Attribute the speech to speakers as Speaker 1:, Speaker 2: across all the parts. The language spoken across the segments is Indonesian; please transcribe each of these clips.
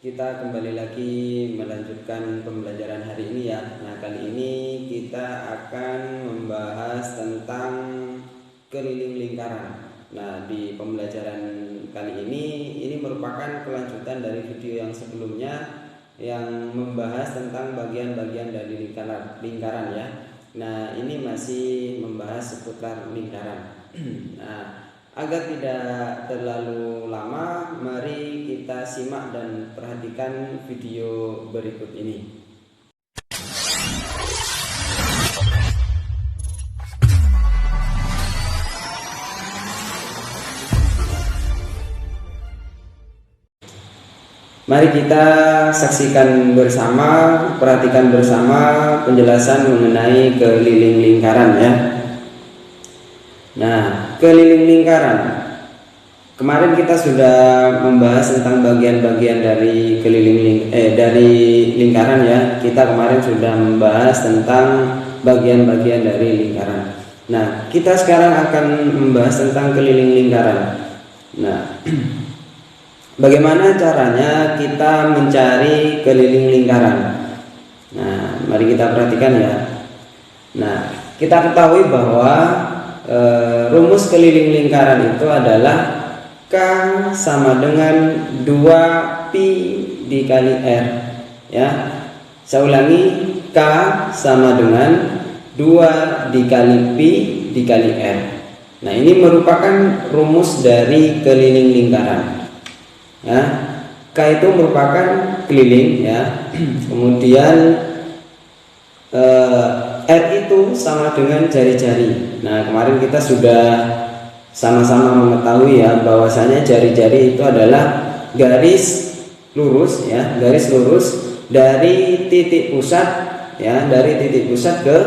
Speaker 1: Kita kembali lagi melanjutkan pembelajaran hari ini ya. Nah, kali ini kita akan membahas tentang keliling lingkaran. Nah, di pembelajaran kali ini merupakan kelanjutan dari video yang sebelumnya yang membahas tentang bagian-bagian dari lingkaran ya. Nah, ini masih membahas seputar lingkaran. Nah, agar tidak terlalu lama, mari kita simak dan perhatikan video berikut ini. Mari kita saksikan bersama, perhatikan bersama penjelasan mengenai keliling lingkaran ya. Nah, keliling lingkaran. Kemarin kita sudah membahas tentang bagian-bagian dari dari lingkaran ya. Kita kemarin sudah membahas tentang bagian-bagian dari lingkaran. Nah, kita sekarang akan membahas tentang keliling lingkaran. Nah, bagaimana caranya kita mencari keliling lingkaran? Nah, mari kita perhatikan ya. Nah, kita ketahui bahwa rumus keliling lingkaran itu adalah K sama dengan 2 pi dikali R ya. Saya ulangi, K sama dengan 2 dikali pi dikali R. Nah, ini merupakan rumus dari keliling lingkaran ya. K itu merupakan keliling ya. Kemudian R itu sama dengan jari-jari. Nah, kemarin kita sudah sama-sama mengetahui ya bahwasanya jari-jari itu adalah garis lurus ya, garis lurus dari titik pusat ya, dari titik pusat ke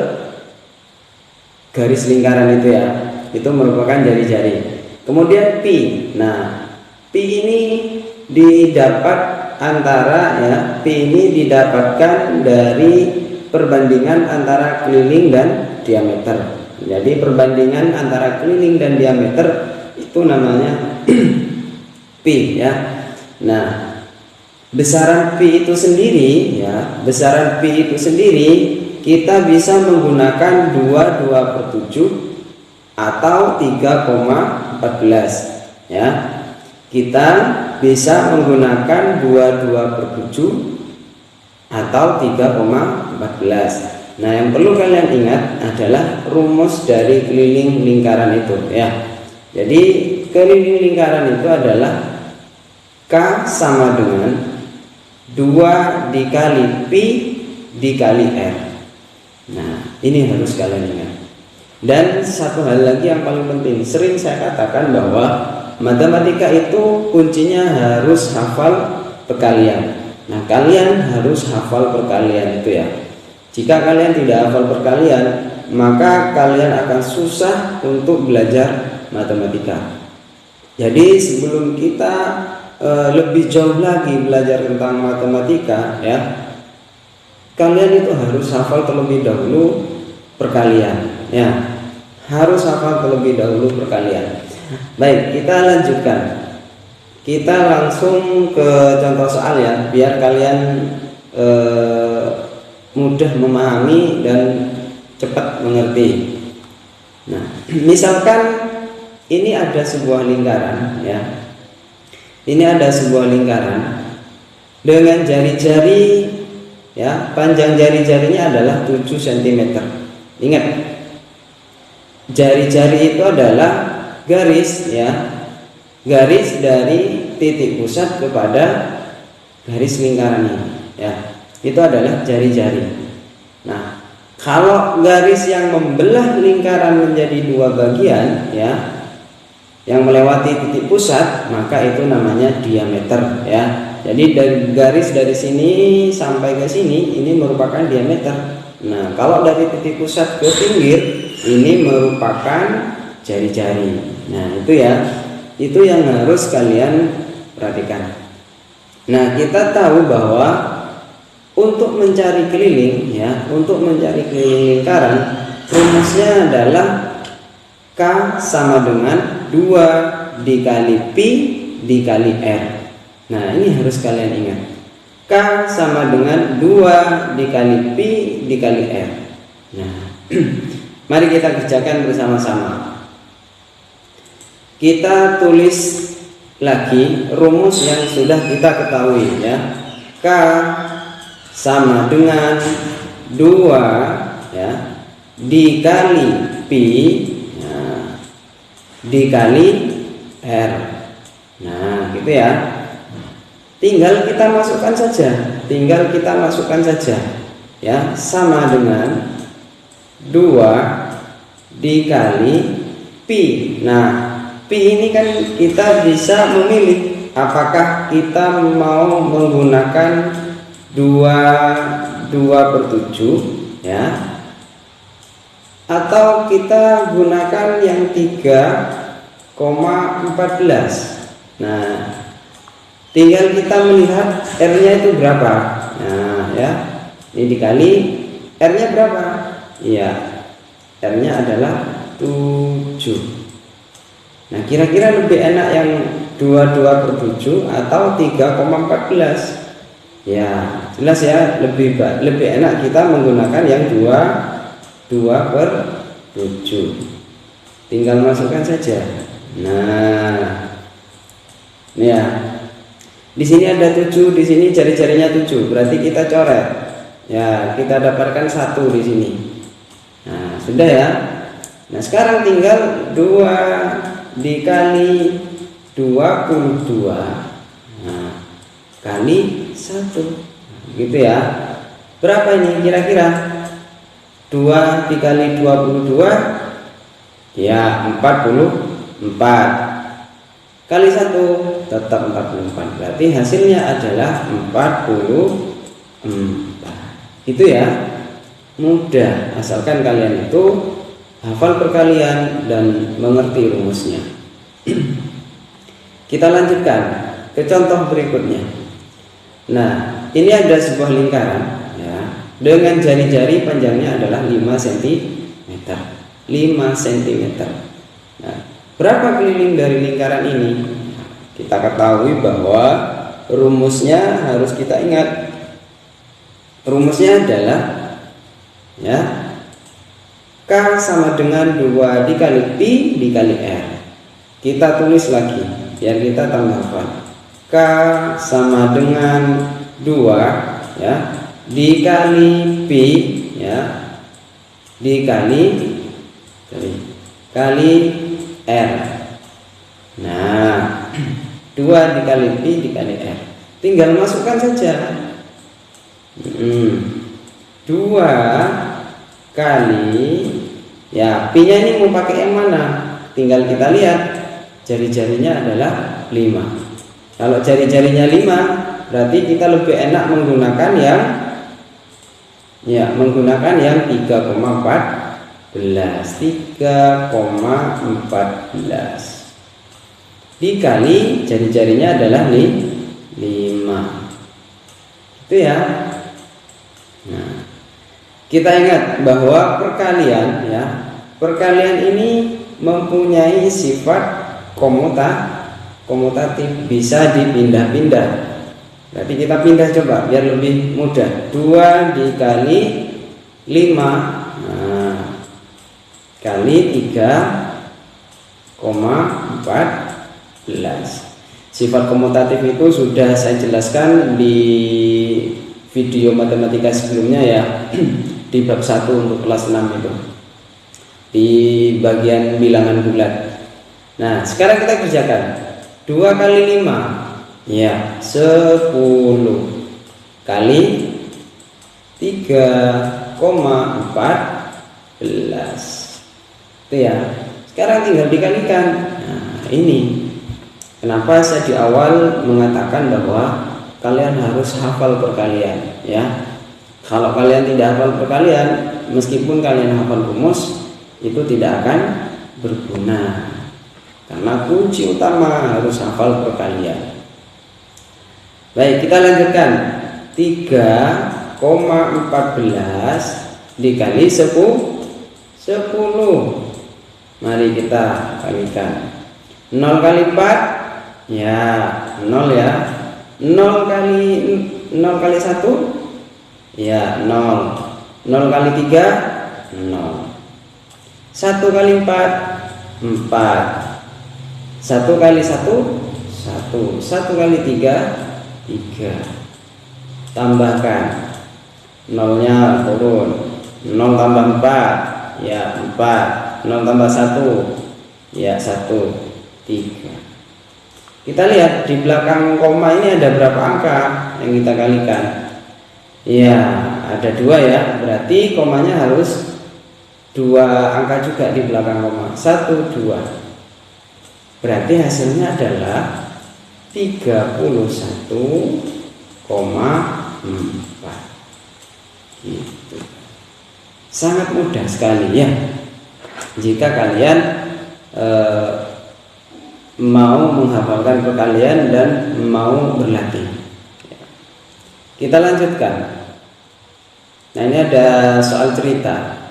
Speaker 1: garis lingkaran itu ya. Itu merupakan jari-jari. Kemudian pi. Nah, pi ini didapat antara ya, pi ini didapatkan dari perbandingan antara keliling dan diameter. Jadi perbandingan antara keliling dan diameter itu namanya pi ya. Nah, besaran pi itu sendiri ya, besaran pi itu sendiri kita bisa menggunakan 22/7 atau 3,14 ya. Kita bisa menggunakan 22/7 atau 3,14. Nah, yang perlu kalian ingat adalah rumus dari keliling lingkaran itu ya. Jadi keliling lingkaran itu adalah K sama dengan 2 dikali pi dikali R. Nah, ini harus kalian ingat. Dan satu hal lagi yang paling penting, sering saya katakan bahwa matematika itu kuncinya harus hafal perkalian. Nah, kalian harus hafal perkalian itu ya. Jika kalian tidak hafal perkalian, maka kalian akan susah untuk belajar matematika. Jadi sebelum kita lebih jauh lagi belajar tentang matematika ya, kalian itu harus hafal terlebih dahulu perkalian ya. Harus hafal terlebih dahulu perkalian. Baik, kita lanjutkan. Kita langsung ke contoh soal ya, biar kalian mudah memahami dan cepat mengerti. Nah, misalkan ini ada sebuah lingkaran ya. Ini ada sebuah lingkaran dengan jari-jari ya, panjang jari-jarinya adalah 7 cm. Ingat, jari-jari itu adalah garis ya. Garis dari titik pusat kepada garis lingkaran ini ya. Itu adalah jari-jari. Nah, kalau garis yang membelah lingkaran menjadi 2 bagian ya, yang melewati titik pusat, maka itu namanya diameter ya. Jadi dari garis dari sini sampai ke sini ini merupakan diameter. Nah, kalau dari titik pusat ke pinggir ini merupakan jari-jari. Nah, itu ya. Itu yang harus kalian perhatikan. Nah, kita tahu bahwa untuk mencari keliling ya, untuk mencari keliling lingkaran, rumusnya adalah K sama dengan 2 dikali pi dikali R. Nah, ini harus kalian ingat. K sama dengan 2 dikali Pi dikali R. Nah, mari kita kerjakan bersama-sama. Kita tulis lagi rumus yang sudah kita ketahui ya. K sama dengan 2 ya dikali Pi dikali R. Nah, gitu ya. Tinggal kita masukkan saja. Ya, sama dengan 2 dikali Pi. Nah, Pi ini kan kita bisa memilih apakah kita mau menggunakan 2/7 ya, atau kita gunakan yang 3,14. Nah, tinggal kita melihat R-nya itu berapa. Nah, ya. Ini dikali R-nya berapa? Iya. R-nya adalah 7. Nah, kira-kira lebih enak yang 22/7 atau 3,14? Ya, jelas ya, lebih enak kita menggunakan yang 2/7. Tinggal masukkan saja. Nah, ini ya. Di sini ada 7, di sini jari-jarinya 7. Berarti kita coret. Ya, kita dapatkan 1 di sini. Nah, sudah ya. Nah, sekarang tinggal 2 dikali 22. Nah, kali 1. Gitu ya. Berapa ini kira-kira? 2 dikali 22 ya 44. Kali 1 tetap 44. Berarti hasilnya adalah 44. Itu ya. Mudah, asalkan kalian itu hafal perkalian dan mengerti rumusnya. Kita lanjutkan ke contoh berikutnya. Nah, ini ada sebuah lingkaran ya, dengan jari-jari panjangnya adalah 5 cm. 5 cm. Nah, berapa keliling dari lingkaran ini? Kita ketahui bahwa rumusnya harus kita ingat. Rumusnya adalah ya, K sama dengan 2 dikali Pi dikali R. Kita tulis lagi biar kita tambahkan. K sama dengan 2 ya dikali Pi ya dikali R. Nah, 2 dikali Pi dikali R. Tinggal masukkan saja. 2 kali ya, Pi nya ini mau pakai yang mana? Tinggal kita lihat jari-jarinya adalah 5. Kalau jari-jarinya 5 berarti kita lebih enak menggunakan yang 3,14 dikali jari-jarinya adalah 5. Itu ya. Nah, kita ingat bahwa perkalian ini mempunyai sifat komutatif, bisa dipindah-pindah. Berarti kita pindah coba biar lebih mudah. 2 dikali 5 kali 3,14. Sifat komutatif itu sudah saya jelaskan di video matematika sebelumnya ya, di bab 1 untuk kelas 6 itu, di bagian bilangan bulat. Nah, sekarang kita kerjakan. 2 kali 5 ya 10 kali 3,14. Itu ya. Sekarang tinggal dikalikan. Nah, ini kenapa saya di awal mengatakan bahwa kalian harus hafal perkalian ya. Kalau kalian tidak hafal perkalian, meskipun kalian hafal rumus, itu tidak akan berguna. Karena kunci utama harus hafal perkalian. Baik, kita lanjutkan. 3,14 dikali 10. Mari kita kalikan. 0 kali 4 ya 0 ya. 0 kali 0 kali 1? Ya, 0. 0 kali 3? 0. 1 kali 4? 4. 1 kali 1? 1. 1 kali 3? 3. Tambahkan. 0-nya turun. 0 tambah 4? Ya, 4. 0 tambah 1? Ya, 1. 3. Kita lihat di belakang koma ini ada berapa angka yang kita kalikan. Ya, ada 2 ya. Berarti komanya harus 2 angka juga di belakang koma. 1, 2. Berarti hasilnya adalah 31,4. Gitu. Sangat mudah sekali ya. Jika kalian mau menghafalkan perkalian dan mau berlatih. Kita lanjutkan. Nah, ini ada soal cerita.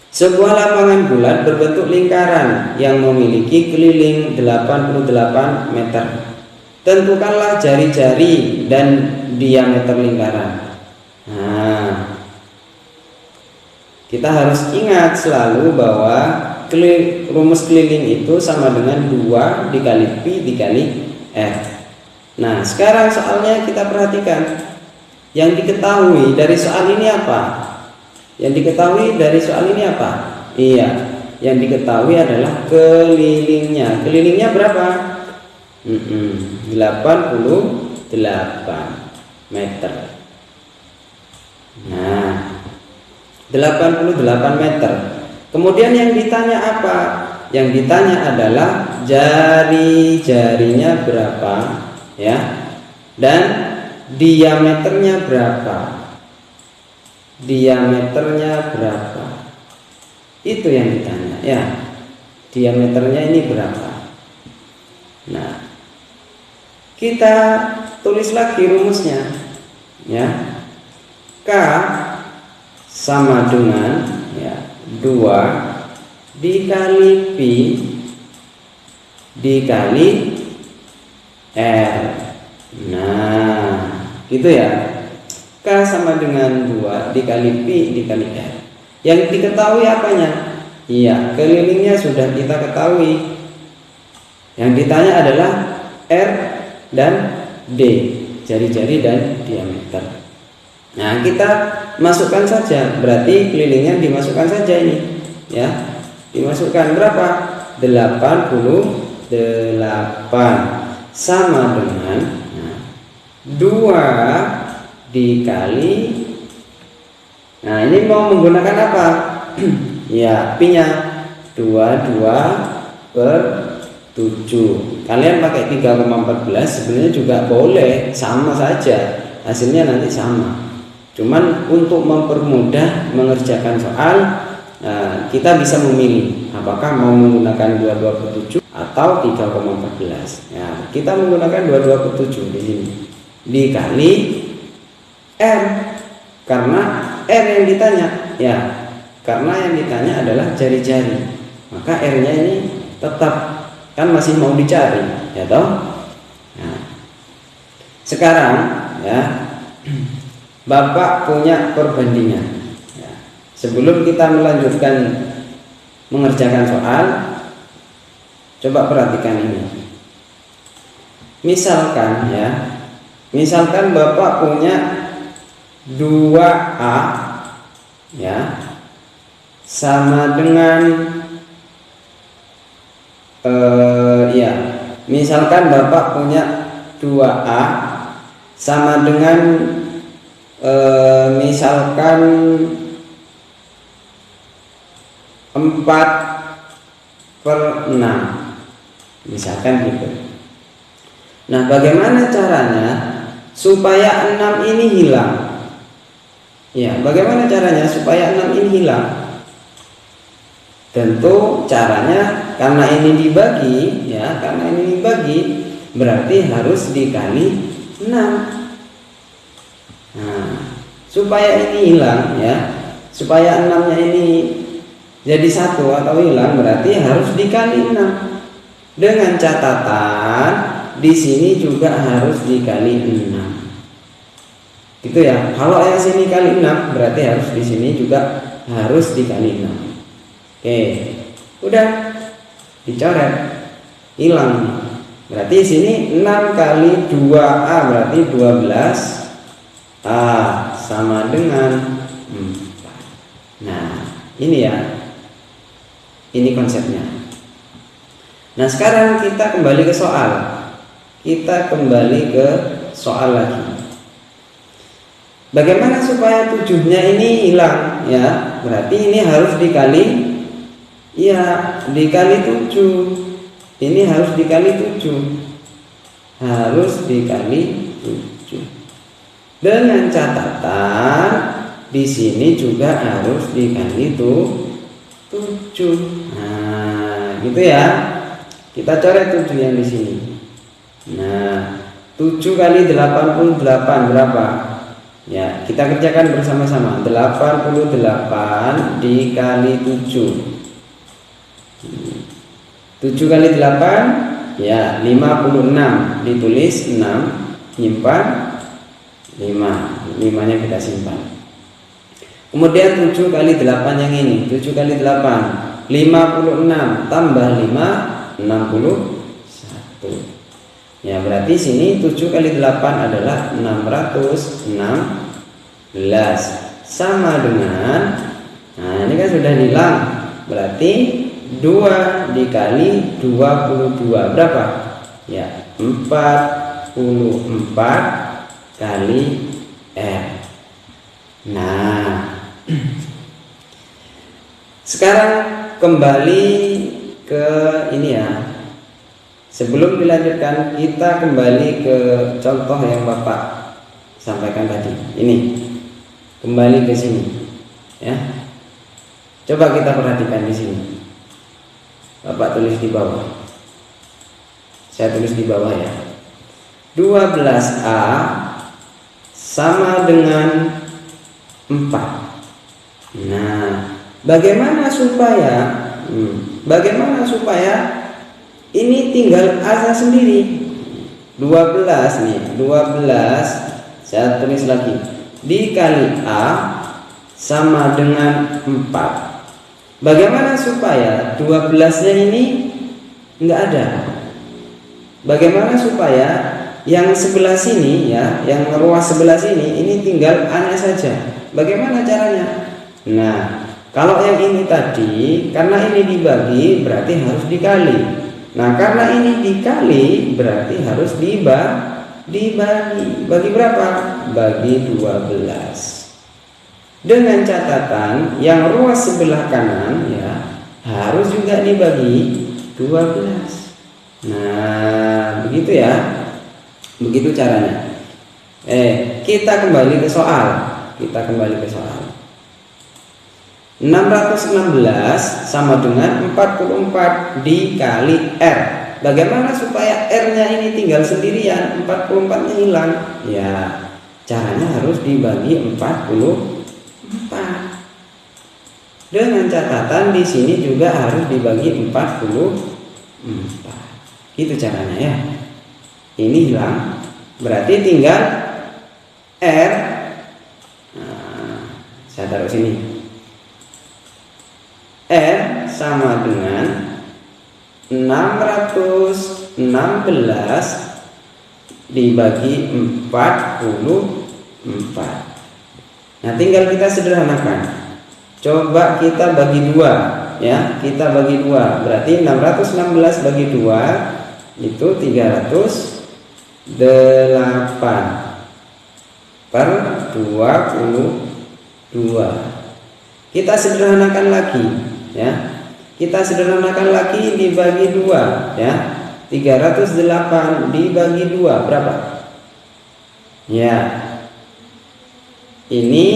Speaker 1: Sebuah lapangan bulat berbentuk lingkaran yang memiliki keliling 88 meter. Tentukanlah jari-jari dan diameter lingkaran. Nah, kita harus ingat selalu bahwa rumus keliling itu sama dengan 2 dikali pi dikali r. Nah, sekarang soalnya kita perhatikan. Yang diketahui dari soal ini apa? Yang diketahui dari soal ini apa? Iya, yang diketahui adalah kelilingnya. Kelilingnya berapa? 88 meter. Nah, 88 meter. Kemudian yang ditanya apa? Yang ditanya adalah jari-jarinya berapa, ya, dan diameternya berapa. Diameternya berapa? Itu yang ditanya, ya. Diameternya ini berapa? Nah, kita tulis lagi rumusnya, ya. K sama dengan, ya, 2 dikali pi dikali r. Nah, gitu ya. K sama dengan 2 dikali pi dikali r. Yang diketahui apanya? Iya, kelilingnya sudah kita ketahui. Yang ditanya adalah r dan d, jari-jari dan diameter. Nah, kita masukkan saja, berarti kelilingnya dimasukkan saja ini, ya. Dimasukkan berapa? 88 sama dengan 2 dikali. Nah, ini mau menggunakan apa? Ya, pi-nya 22 per 7. Kalian pakai 3,14 sebenarnya juga boleh, sama saja. Hasilnya nanti sama. Cuman untuk mempermudah mengerjakan soal, kita bisa memilih apakah mau menggunakan 22 per 7 atau 3,14. Ya, kita menggunakan 22 per 7 di sini dikali r, karena r yang ditanya, ya, karena yang ditanya adalah jari-jari, maka r-nya ini tetap, kan masih mau dicari, ya toh. Nah, sekarang, ya, Bapak punya perbandingan, ya. Sebelum kita melanjutkan mengerjakan soal, coba perhatikan ini. Misalkan, ya, misalkan Bapak punya 2A, ya, sama dengan ya, misalkan Bapak punya 2A sama dengan misalkan 4/6, misalkan gitu. Nah, bagaimana caranya supaya 6 ini hilang? Ya, bagaimana caranya supaya 6 ini hilang? Tentu caranya, karena ini dibagi, ya, karena ini dibagi berarti harus dikali 6. Nah, supaya ini hilang, ya, supaya 6-nya ini jadi 1 atau hilang berarti harus dikali 6. Dengan catatan di sini juga harus dikali 6. Gitu ya. Kalau yang sini kali 6 berarti harus di sini juga harus dikali 6. Oke. Udah dicoret. Hilang. Berarti sini 6 kali 2A berarti 12A sama dengan 4. Nah, ini ya. Ini konsepnya. Nah, sekarang kita kembali ke soal. Kita kembali ke soal lagi. Bagaimana supaya 7-nya ini hilang ya? Berarti ini harus dikali dikali 7. Ini harus dikali 7. Harus dikali 7. Dengan catatan di sini juga harus dikali 7. Nah, gitu ya. Kita coret 7 yang di sini. Nah, 7 kali 88 berapa? Ya, kita kerjakan bersama-sama. 88 dikali 7. 7 kali 8 ya 56. Ditulis 6, nyimpan 5. 5-nya kita simpan. Kemudian 7 kali 8 yang ini. 7 kali 8 56 tambah 5 61. Ya, berarti sini 7 kali 8 adalah 616 sama dengan, nah ini kan sudah hilang, berarti 2 dikali 22 berapa? Ya, 44 kali R. Nah, sekarang kembali ke ini ya. Sebelum dilanjutkan, kita kembali ke contoh yang Bapak sampaikan tadi. Ini kembali ke sini, ya. Coba kita perhatikan di sini. Bapak tulis di bawah. Saya tulis di bawah ya. 12A sama dengan 4. Nah, bagaimana supaya ini tinggal A sendiri. 12 nih, 12 saya tulis lagi dikali A sama dengan 4. Bagaimana supaya 12-nya ini enggak ada? Bagaimana supaya yang sebelah sini ya, yang ruas sebelah sini ini tinggal A-nya saja? Bagaimana caranya? Nah, kalau yang ini tadi karena ini dibagi berarti harus dikali. Nah, karena ini dikali berarti harus dibagi. Bagi berapa? Bagi 12. Dengan catatan yang ruas sebelah kanan ya harus juga dibagi 12. Nah, begitu ya. Begitu caranya. Kita kembali ke soal. 616 sama dengan 44 dikali R. Bagaimana supaya R-nya ini tinggal sendirian, 44-nya hilang? Ya, caranya harus dibagi 44. Dengan catatan di sini juga harus dibagi 44. Itu caranya ya. Ini hilang, berarti tinggal R. Nah, saya taruh sini. R sama dengan 616 dibagi 44. Nah, tinggal kita sederhanakan. Coba kita bagi 2 ya. Kita bagi 2. Berarti 616 bagi 2 itu 308 per 22. Kita sederhanakan lagi ya. Kita sederhanakan lagi dibagi 2 ya. 308 dibagi 2 berapa? Ya. Ini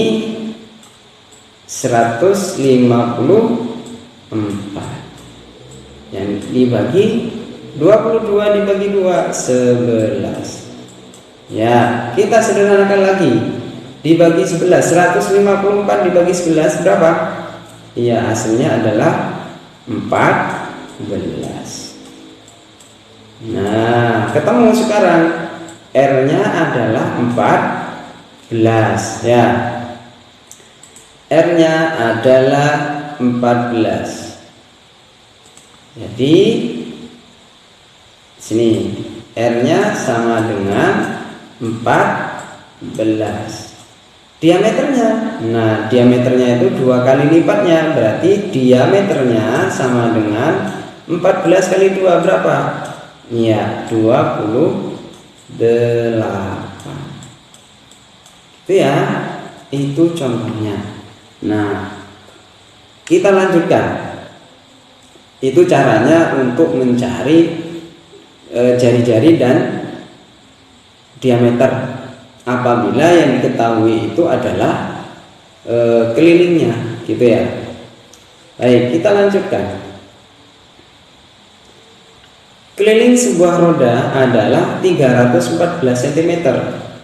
Speaker 1: 154. Yang dibagi 22 dibagi 2 11. Ya, kita sederhanakan lagi. Dibagi 11, 154 dibagi 11 berapa? Iya, hasilnya adalah 14. Nah, ketemu sekarang R-nya adalah 14. ya. R-nya adalah 14. Jadi sini R-nya sama dengan 14. Diameternya, nah diameternya itu 2 kali lipatnya, berarti diameternya sama dengan 14 kali 2 berapa? Ya, 28. Itu ya, itu contohnya. Nah, kita lanjutkan. Itu caranya untuk mencari jari-jari dan diameter apabila yang diketahui itu adalah kelilingnya, gitu ya. Baik, kita lanjutkan. Keliling sebuah roda adalah 314 cm.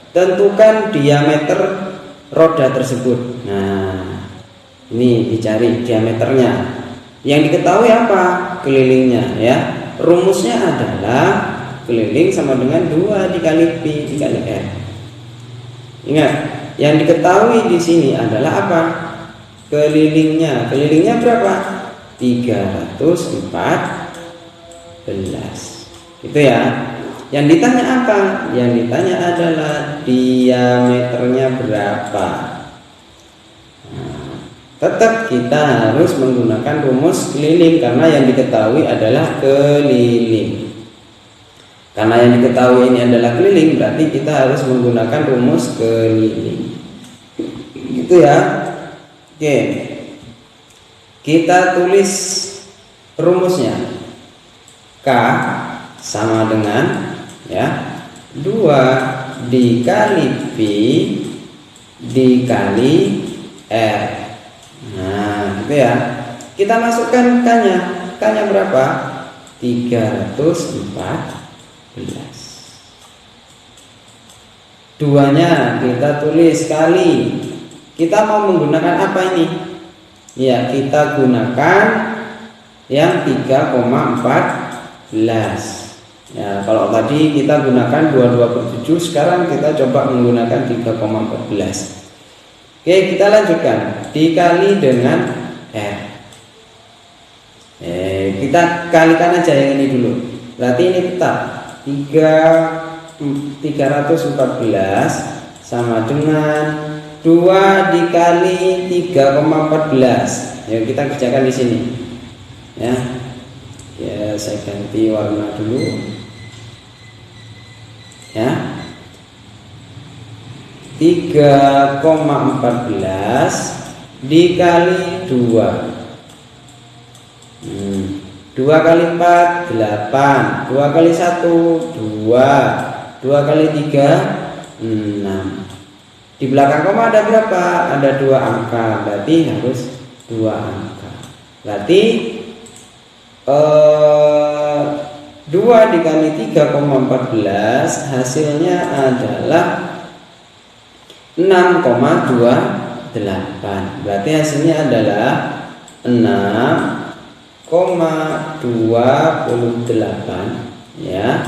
Speaker 1: Tentukan diameter roda tersebut. Nah, ini dicari diameternya. Yang diketahui apa? Kelilingnya, ya. Rumusnya adalah keliling sama dengan 2 dikali pi dikali r. Ingat, yang diketahui di sini adalah apa? Kelilingnya. Kelilingnya berapa? 314. Itu ya. Yang ditanya apa? Yang ditanya adalah diameternya berapa. Nah, tetap kita harus menggunakan rumus keliling karena yang diketahui adalah keliling. Karena yang diketahui ini adalah keliling, berarti kita harus menggunakan rumus keliling. Gitu ya. Oke. Kita tulis rumusnya. K sama dengan, ya, 2 dikali pi dikali r. Nah, gitu ya. Kita masukkan K-nya. K-nya berapa? 314. 2-nya kita tulis kali. Kita mau menggunakan apa ini? Ya, kita gunakan yang 3,14. Ya, kalau tadi kita gunakan 22/7, sekarang kita coba menggunakan 3,14. Oke, kita lanjutkan. Dikali dengan R. Kita kalikan aja yang ini dulu. Berarti ini tetap 314 sama dengan 2 dikali 3,14. Ya, kita kerjakan di sini. Ya. Ya, saya ganti warna dulu. Ya. 3,14 dikali 2. 2 kali 4 8, 2 kali 1 2, 2 kali 3 6. Di belakang koma ada berapa? Ada 2 angka, berarti harus 2 angka. Berarti 2 dikali 3,14 hasilnya adalah 6,28. Berarti hasilnya adalah 6,28, ya,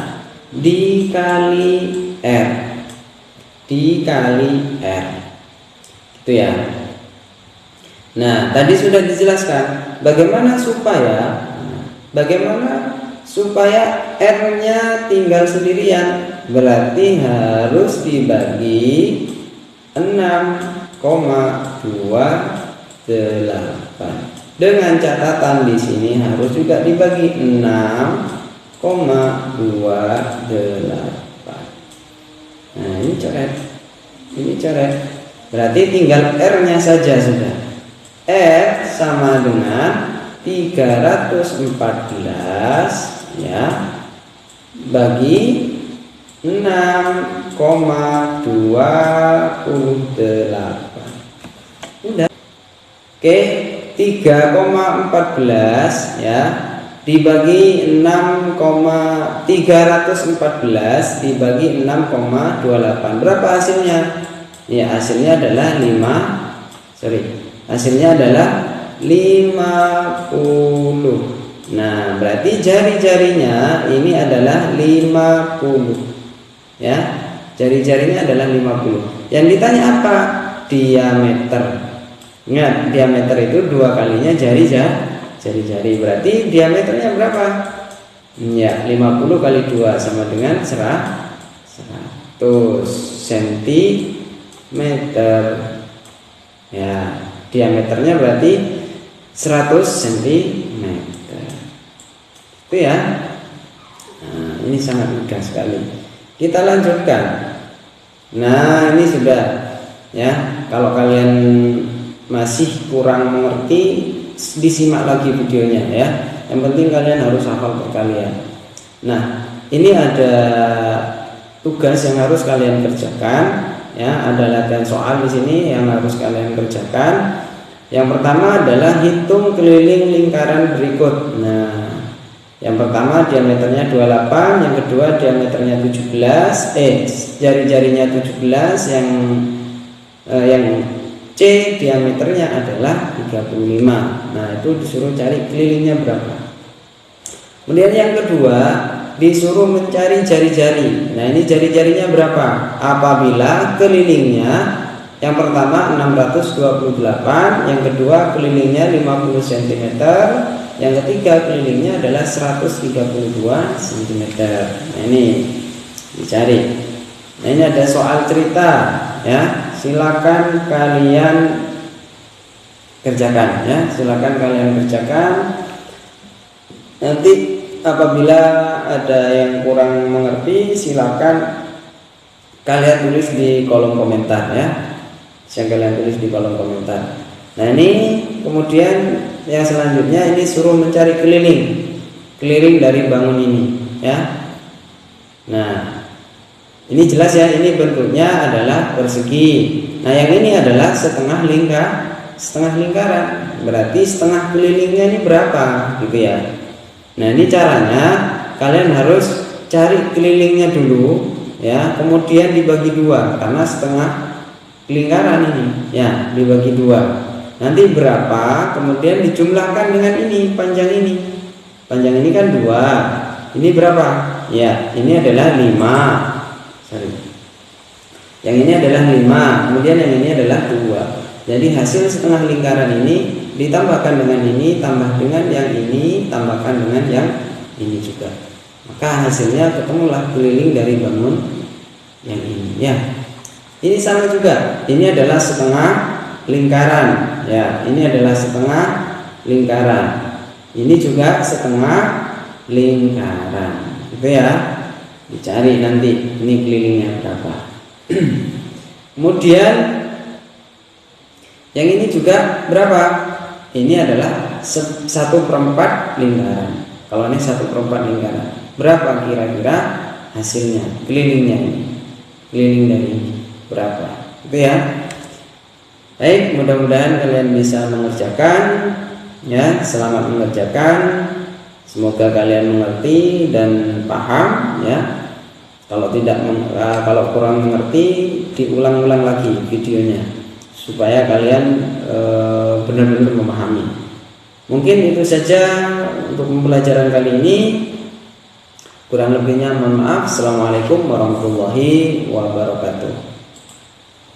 Speaker 1: dikali R. Dikali R. Gitu ya. Nah, tadi sudah dijelaskan bagaimana supaya R-nya tinggal sendirian. Berarti harus dibagi 6,28. Dengan catatan di sini harus juga dibagi 6,28. Nah, ini coret. Ini coret. Berarti tinggal R-nya saja sudah. R sama dengan 314, ya, bagi 6,28. Udah. Oke, 3,14 ya dibagi 314 dibagi 6,28. Berapa hasilnya? Ya, hasilnya adalah 50. Nah, berarti jari-jarinya ini adalah 50. Ya. jari-jarinya adalah 50. Yang ditanya apa? Diameter. Ingat, diameter itu 2 kalinya jari-jari. Berarti diameternya berapa? Ya, 50 kali 2 sama dengan 100 cm. Ya, diameternya berarti 100 cm. Itu ya. Nah, ini sangat mudah sekali. Kita lanjutkan. Nah, ini sudah ya. Kalau kalian masih kurang mengerti, disimak lagi videonya ya. Yang penting kalian harus hafal perkalian. Nah, ini ada tugas yang harus kalian kerjakan ya. Ada latihan soal di sini yang harus kalian kerjakan. Yang pertama adalah hitung keliling lingkaran berikut. Nah, yang pertama diameternya 28, yang kedua diameternya 17, jari-jarinya 17, yang C diameternya adalah 35. Nah, itu disuruh cari kelilingnya berapa. Kemudian yang kedua disuruh mencari jari-jari. Nah, ini jari-jarinya berapa? Apabila kelilingnya yang pertama 628, yang kedua kelilingnya 50 cm, yang ketiga kelilingnya adalah 132 cm. Nah, ini dicari. Nah, ini ada soal cerita ya. Silakan kalian kerjakan ya. Silakan kalian kerjakan. Nanti apabila ada yang kurang mengerti, silakan kalian tulis di kolom komentar ya. Kalian tulis di kolom komentar. Nah, ini kemudian yang selanjutnya ini suruh mencari keliling dari bangun ini ya. Nah, ini jelas ya, ini bentuknya adalah persegi. Nah, yang ini adalah setengah lingkaran. Berarti setengah kelilingnya ini berapa gitu ya. Nah, ini caranya kalian harus cari kelilingnya dulu ya, kemudian dibagi 2 karena setengah lingkaran ini ya, dibagi 2. Nanti berapa, kemudian dijumlahkan dengan ini, panjang ini. Panjang ini kan 2. Ini berapa? Ya, ini adalah 5. Yang ini adalah 5, kemudian yang ini adalah 2. Jadi hasil setengah lingkaran ini ditambahkan dengan ini, tambah dengan yang ini, tambahkan dengan yang ini juga. Maka hasilnya ketemulah keliling dari bangun yang ini ya. Ini sama juga. Ini adalah setengah lingkaran ya. Ini adalah setengah lingkaran. Ini juga setengah lingkaran. Gitu ya. Dicari nanti ini kelilingnya berapa. Kemudian yang ini juga berapa? Ini adalah 1/4 lingkaran. Kalau ini 1/4 lingkaran, berapa kira-kira hasilnya? Kelilingnya ini, keliling dari ini berapa? Itu ya. Baik, mudah-mudahan kalian bisa mengerjakan ya. Selamat mengerjakan. Semoga kalian mengerti dan paham ya. Kalau kurang mengerti, diulang-ulang lagi videonya supaya kalian benar-benar memahami. Mungkin itu saja untuk pembelajaran kali ini. Kurang lebihnya mohon maaf. Assalamualaikum warahmatullahi wabarakatuh.